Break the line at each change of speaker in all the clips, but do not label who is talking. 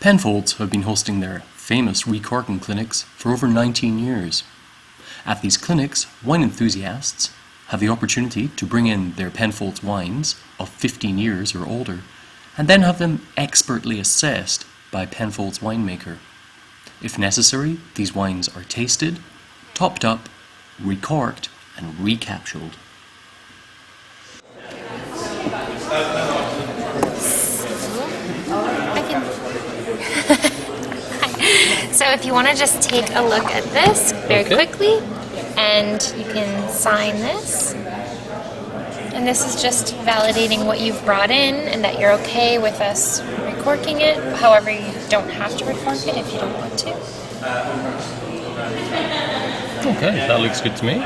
Penfolds have been hosting their famous Recorking Clinics for over 19 years. At these clinics, wine enthusiasts have the opportunity to bring in their Penfolds wines of 15 years or older, and then have them expertly assessed by Penfolds Winemaker. If necessary, these wines are tasted, topped up, recorked, and recapsuled.
So if you want to just take a look at this very quickly, and you can sign this. And this is just validating what you've brought in and that you're okay with us recorking it. However, you don't have to recork it if you don't want to.
Okay, that looks good to me.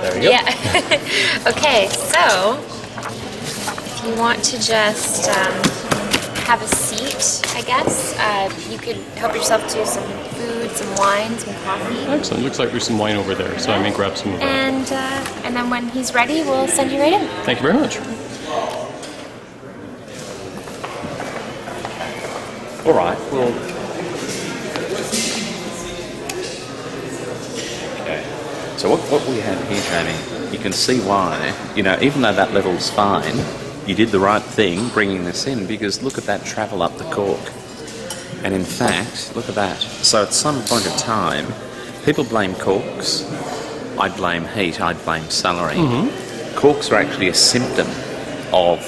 There you go.
Yeah. Okay, so if you want to just have a seat, I guess, you could help yourself to some food, some wine, some coffee.
Excellent. Looks like there's some wine over there, so I may grab some of that.
And then when he's ready, we'll send you right in.
Thank you very much.
All right, well, okay. So what we have here, Jamie, you can see why, even though that level's fine, you did the right thing bringing this in, because look at that travel up the cork. And in fact, look at that. So at some point of time, people blame corks. I blame heat, I blame cellaring. Mm-hmm. Corks are actually a symptom of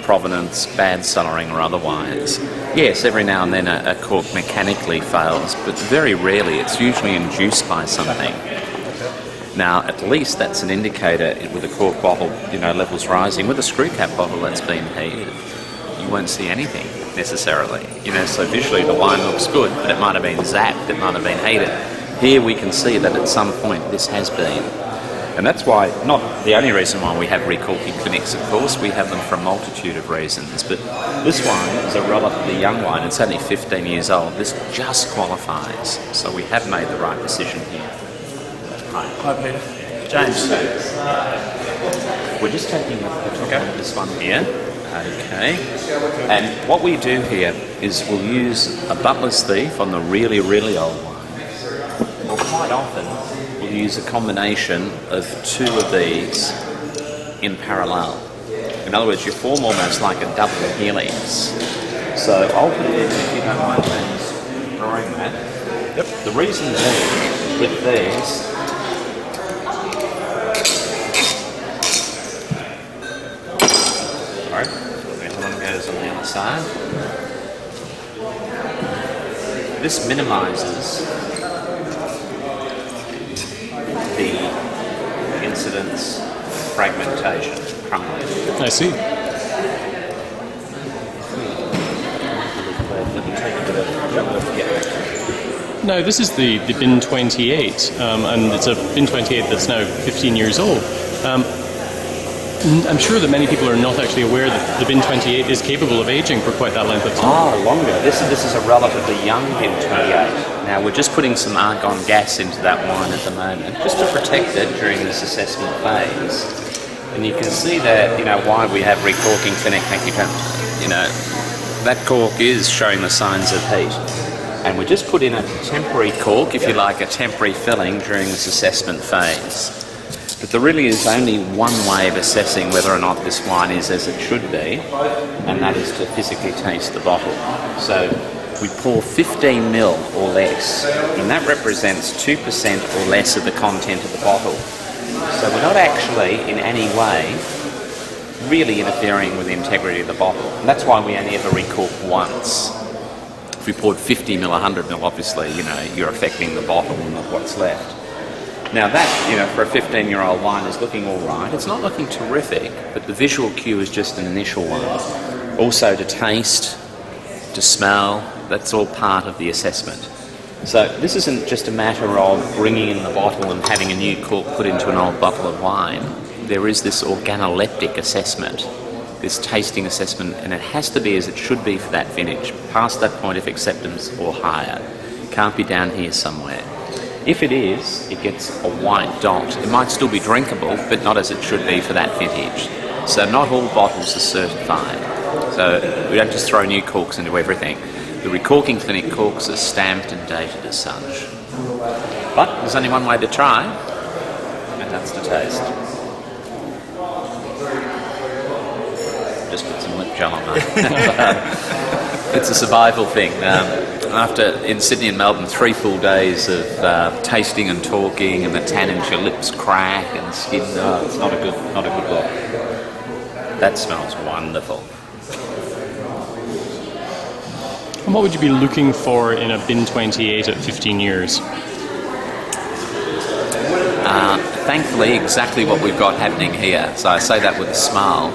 provenance, bad cellaring or otherwise. Yes, every now and then a cork mechanically fails, but very rarely. It's usually induced by something. Now, at least that's an indicator with a cork bottle, levels rising. With a screw cap bottle that's been heated, you won't see anything necessarily. So visually the wine looks good, but it might have been zapped, it might have been heated. Here we can see that at some point this has been. And that's why, not the only reason why we have recorking clinics, of course, we have them for a multitude of reasons, but this wine is a relatively young wine, it's only 15 years old, this just qualifies, so we have made the right decision here.
Hi, Peter. James.
We're just taking a look at this one here. Okay. And what we do here is we'll use a butler's thief on the really, really old wines. Or quite often, we'll use a combination of two of these in parallel. In other words, you form almost like a double helix. So ultimately, if you don't mind me drawing that, the reason being with these, goes on the other side. This minimises the incidence fragmentation, crumbling.
I see. Now, this is the bin 28, and it's a bin 28 that's now 15 years old. I'm sure that many people are not actually aware that the bin 28 is capable of aging for quite that length of time.
Longer. This is a relatively young bin 28. Now, we're just putting some argon gas into that wine at the moment, just to protect it during this assessment phase. And you can see that, why we have recorking clinic, that cork is showing the signs of heat. And we just put in a temporary cork, if you like, a temporary filling during this assessment phase. But there really is only one way of assessing whether or not this wine is as it should be, and that is to physically taste the bottle. So we pour 15 ml or less, and that represents 2% or less of the content of the bottle. So we're not actually in any way really interfering with the integrity of the bottle. And that's why we only ever recork once. If we poured 50 ml, 100 ml, obviously, you're affecting the bottle and not what's left. Now that, for a 15-year-old wine is looking all right. It's not looking terrific, but the visual cue is just an initial one. Also to taste, to smell, that's all part of the assessment. So this isn't just a matter of bringing in the bottle and having a new cork put into an old bottle of wine. There is this organoleptic assessment, this tasting assessment, and it has to be as it should be for that vintage, past that point of acceptance or higher. It can't be down here somewhere. If it is, it gets a white dot. It might still be drinkable, but not as it should be for that vintage. So not all bottles are certified. So we don't just throw new corks into everything. The Recorking Clinic corks are stamped and dated as such. But there's only one way to try, and that's to taste. Just put some lip gel on that. It's a survival thing. In Sydney and Melbourne, 3 full days of tasting and talking, and the tannins, your lips crack and skin. It's not a good look. That smells wonderful.
And what would you be looking for in a bin 28 at 15 years?
Thankfully, exactly what we've got happening here. So I say that with a smile.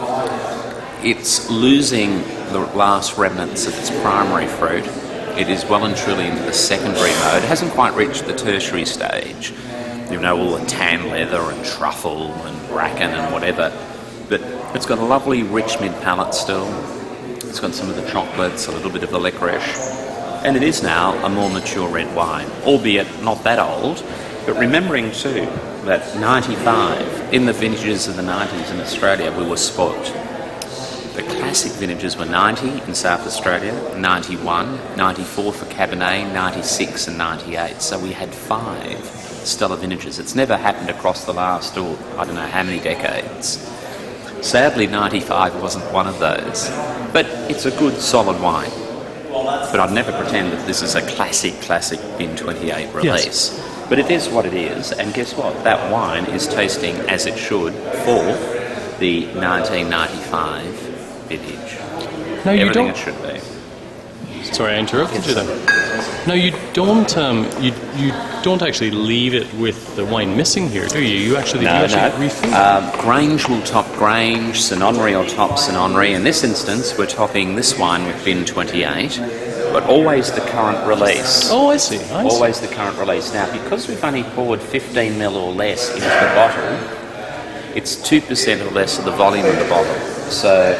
It's losing the last remnants of its primary fruit. It is well and truly into the secondary mode. It hasn't quite reached the tertiary stage. You know, all the tan leather and truffle and bracken and whatever. But it's got a lovely rich mid-palate still. It's got some of the chocolates, a little bit of the licorice. And it is now a more mature red wine, albeit not that old. But remembering too that 95, in the vintages of the 90s in Australia, we were spoilt. The classic vintages were 90 in South Australia, 91, 94 for Cabernet, 96 and 98. So we had 5 stellar vintages. It's never happened across the last, I don't know how many decades. Sadly, 95 wasn't one of those. But it's a good, solid wine. But I'd never pretend that this is a classic bin 28 release.
Yes.
But it is what it is, and guess what? That wine is tasting as it should for the 1995 vintage.
No, you
Everything
don't.
it should be.
Sorry, I interrupted you then. No, you don't. You don't actually leave it with the wine missing here, do you? You actually refill it.
Grange will top Grange, Sinonri will top Sinonri. In this instance, we're topping this wine with bin 28, but always the current release.
Oh, I see.
Always the current release. Now, because we've only poured 15 ml or less into the bottle, it's 2% or less of the volume of the bottle. So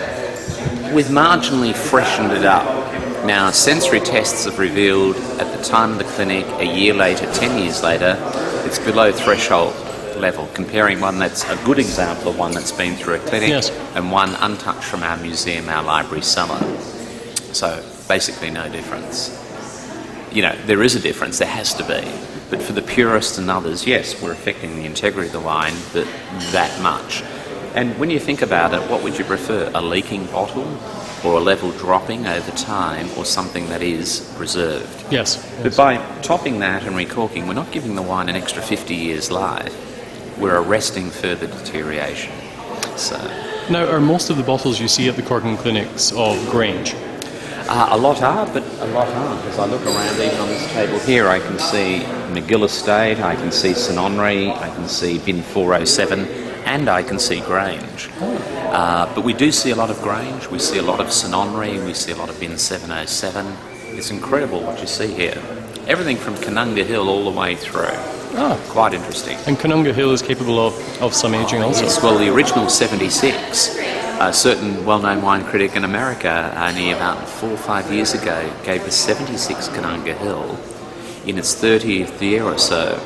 we've marginally freshened it up. Now, sensory tests have revealed at the time of the clinic, a year later, 10 years later, it's below threshold level, comparing one that's a good example of one that's been through a clinic,
yes,
and one untouched from our museum, our library cellar. So basically no difference. You know, there is a difference, there has to be. But for the purists and others, yes, we're affecting the integrity of the wine, but that much. And when you think about it, what would you prefer? A leaking bottle, or a level dropping over time, or something that is preserved?
Yes.
But by topping that and recorking, we're not giving the wine an extra 50 years life. We're arresting further deterioration. So
Now, are most of the bottles you see at the corking clinics of Grange?
a lot are, but a lot aren't. As I look around, even on this table here, I can see McGill Estate, I can see Sinonri, I can see bin 407, and I can see Grange. But we do see a lot of Grange, we see a lot of Sinonri, we see a lot of bin 707. It's incredible what you see here. Everything from Canunga Hill all the way through. Quite interesting.
And Canunga Hill is capable of some aging also?
Yes, well, the original 76, a certain well-known wine critic in America, only about 4 or 5 years ago, gave the 76 Canunga Hill, in its 30th year or so,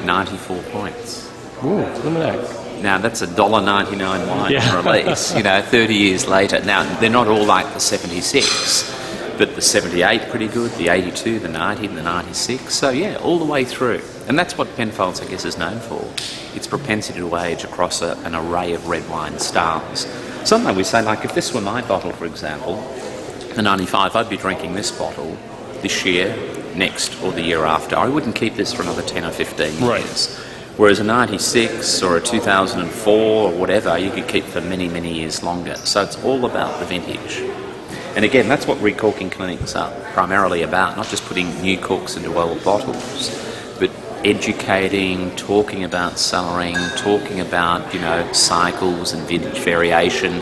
94 points.
Ooh, luminac.
Now, that's a $1.99 wine release, 30 years later. Now, they're not all like the 76, but the 78 pretty good, the 82, the 90, and the 96. So, yeah, all the way through. And that's what Penfolds, I guess, is known for. Its propensity to age across an array of red wine styles. Sometimes we say, like, if this were my bottle, for example, the 95, I'd be drinking this bottle this year, next, or the year after. I wouldn't keep this for another 10 or 15 years.
Right.
Whereas a 96 or a 2004 or whatever, you could keep for many, many years longer. So it's all about the vintage. And again, that's what recorking clinics are primarily about, not just putting new corks into old bottles, but educating, talking about cellaring, talking about, cycles and vintage variation,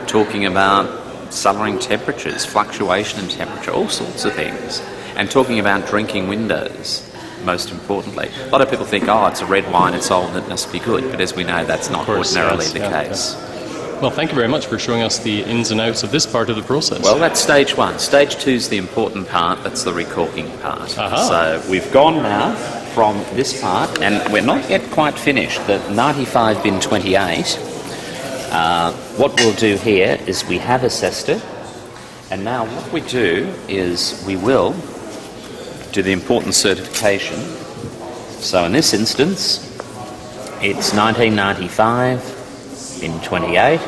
talking about cellaring temperatures, fluctuation in temperature, all sorts of things. And talking about drinking windows, most importantly. A lot of people think, it's a red wine, it's old, it must be good. But as we know, that's not ordinarily the case.
Yeah. Well, thank you very much for showing us the ins and outs of this part of the process.
Well, that's stage 1. Stage 2 is the important part, that's the recorking part. So we've gone now from this part, and we're not yet quite finished. The 95 bin 28 what we'll do here is we have assessed it, and now what we do is we will do the important certification. So in this instance, it's 1995 in 28.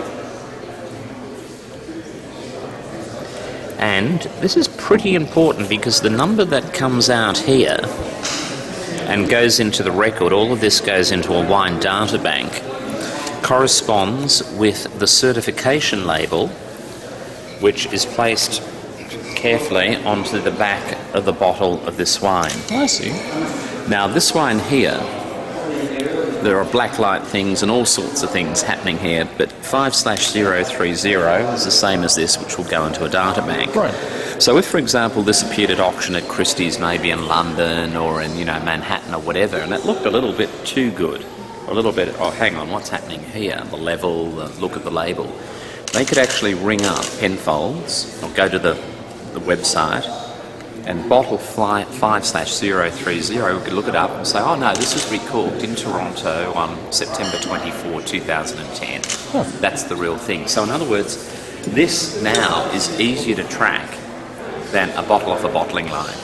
And this is pretty important because the number that comes out here and goes into the record, all of this goes into a wine data bank, corresponds with the certification label, which is placed carefully onto the back of the bottle of this wine.
I see.
Now this wine here, there are blacklight things and all sorts of things happening here, but 5/030 is the same as this, which will go into a data bank.
Right.
So if, for example, this appeared at auction at Christie's, maybe in London or in, Manhattan or whatever, and it looked a little bit too good, a little bit, oh, hang on, what's happening here? The level, the look at the label. They could actually ring up Penfolds or go to the website and bottle 5/030, we could look it up and say, oh no, this was recorked in Toronto on September 24, 2010.
Huh.
That's the real thing. So in other words, this now is easier to track than a bottle off a bottling line.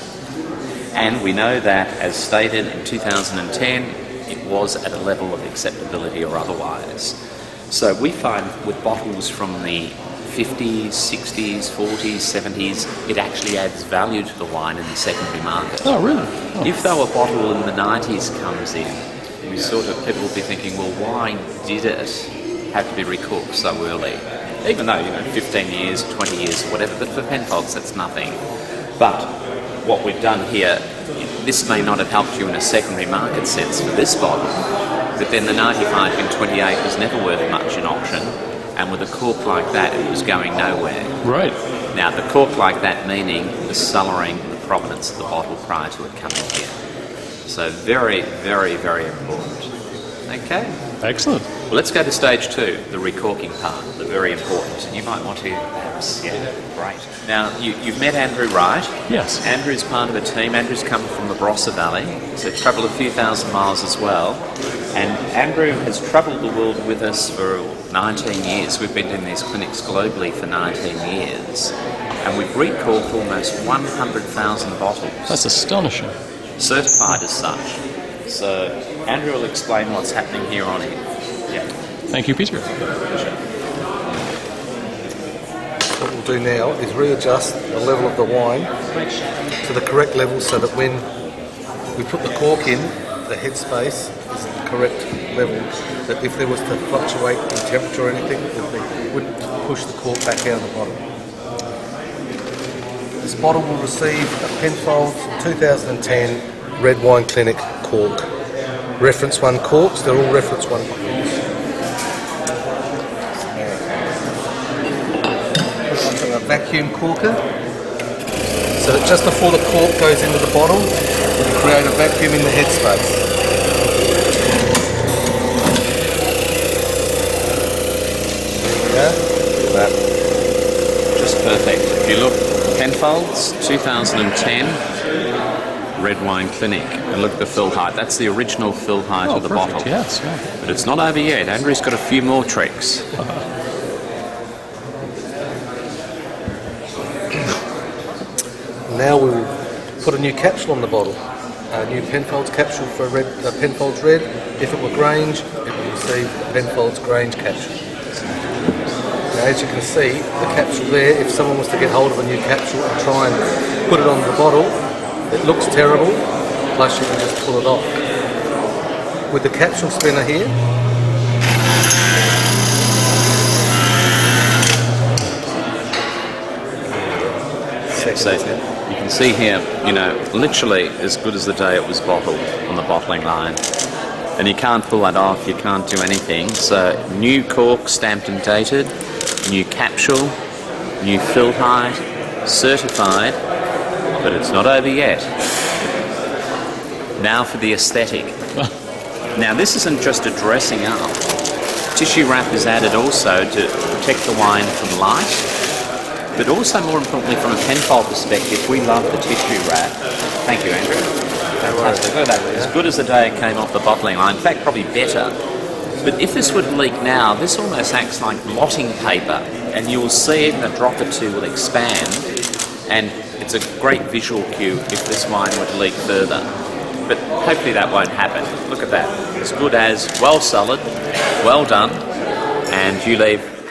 And we know that, as stated in 2010, it was at a level of acceptability or otherwise. So we find with bottles from the 50s, 60s, 40s, 70s, it actually adds value to the wine in the secondary market.
Oh, really? Oh.
If though a bottle in the 90s comes in, we people will be thinking, well, why did it have to be recorked so early? Even though, 15 years, 20 years, whatever, but for Penfolds, that's nothing. But what we've done here, this may not have helped you in a secondary market sense for this bottle, but then the 95 in 28 was never worth much in auction, and with a cork like that, it was going nowhere.
Right.
Now, the cork like that meaning the cellaring and the provenance of the bottle prior to it coming here. So very, very, very important. Okay?
Excellent.
Well, let's go to stage 2, the recorking part, the very important. You might want to perhaps, great. Now, you've met Andrew, right?
Yes.
Andrew's part of a team. Andrew's come from the Barossa Valley, so travelled a few thousand miles as well. And Andrew has travelled the world with us for 19 years. We've been doing these clinics globally for 19 years. And we've recorked almost 100,000 bottles.
That's astonishing.
Certified as such. So Andrew will explain what's happening here on in. Yeah.
Thank you, Peter.
What we'll do now is readjust the level of the wine to the correct level so that when we put the cork in, the headspace is the correct level, that if there was to fluctuate in temperature or anything, it wouldn't push the cork back out of the bottle. This bottle will receive a Penfolds 2010 Red Wine Clinic cork. Reference 1 corks, they're all reference 1 corks. A vacuum corker, so that just before the cork goes into the bottle, you create a vacuum in the headspace. There you go.
Just perfect. If you look, Penfolds 2010 Red Wine Clinic, and look at the fill height. That's the original fill height of the
perfect.
bottle.
Yes, yeah.
But it's not over yet. Andrew's got a few more tricks.
Now we'll put a new capsule on the bottle. A new Penfolds capsule for Penfolds Red. If it were Grange, it would receive a Penfolds Grange capsule. Now, as you can see, the capsule there, if someone was to get hold of a new capsule and try and put it on the bottle, it looks terrible, plus you can just pull it off. With the capsule spinner here,
So you can see here, literally as good as the day it was bottled on the bottling line. And you can't pull that off, you can't do anything. So new cork, stamped and dated, new capsule, new fill height, certified, but it's not over yet. Now for the aesthetic. Now this isn't just a dressing up. Tissue wrap is added also to protect the wine from light, but also more importantly from a Penfold perspective, we love the tissue wrap. Thank you, Andrew. Fantastic. Look at that. As good as the day it came off the bottling line. In fact, probably better. But if this would leak now, this almost acts like blotting paper, and you will see it in a drop or two will expand, and it's a great visual cue if this wine would leak further. But hopefully that won't happen. Look at that. As good as, well solid, well done, and you leave